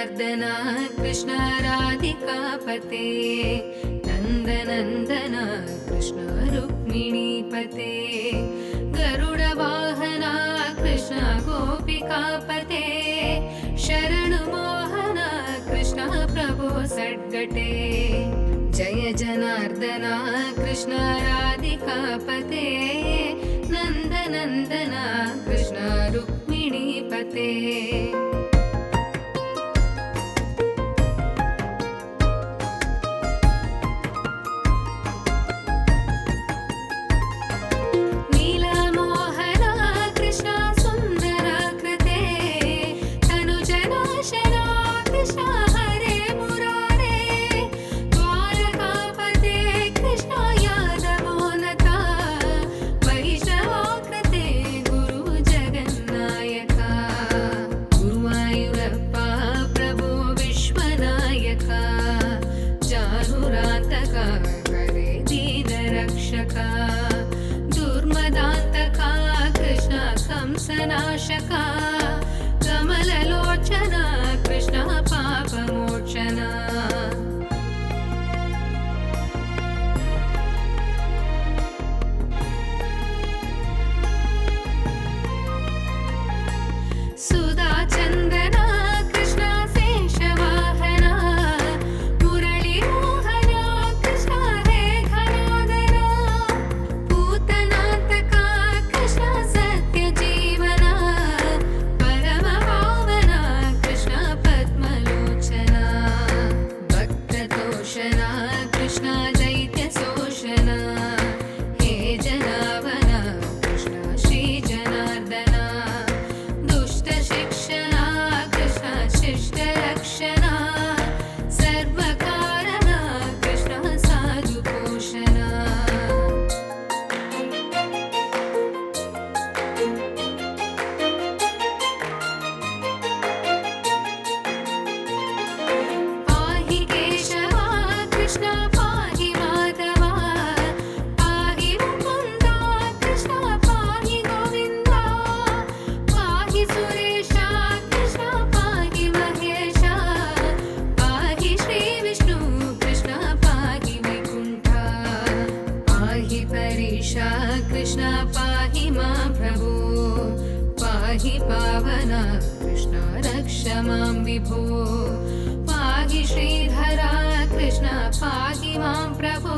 जनार्दन कृष्ण राधिकापते नन्दनन्दन कृष्ण रुक्मिणीपते गरुडवाहन कृष्ण गोपिकापते शरणुमोहन कृष्ण प्रभो सद्गटे जय जनार्दन कृष्ण राधिकापते नन्दनन्दन कृष्ण रुक्मिणीपते दुर्मदान्तका कृष्ण कंसनाशका कमललोचना कृष्ण पापमोचना सुधाचन्दना कृष्ण शेषवाहना मुरलीमोहना कृष्ण हे घनादना पूतनान्तका कृष्ण सत्यजीवना परमपावना कृष्ण पद्मलोचना भक्ततोषणा कृष्ण दैत्यशोषणा हे जनावना कृष्ण श्रीजनार्दना शिक्षणा कृष्ण शिष्टरक्षणा सर्वकारणा कृष्ण साधुपोषणा पाहि केशवा कृष्ण पाहि माधवा पाहि मुकुन्दा कृष्ण पाहि गोविन्दा पाहि सुरेशा कृष्ण पाहि महेशा पाहि श्रीविष्णु कृष्ण पाहि वैकुण्ठा पाहि परेशा कृष्ण पाहि मां प्रभो पाहि पावना कृष्ण रक्ष मां विभो पाहि श्रीधरा कृष्ण पाहि मां प्रभो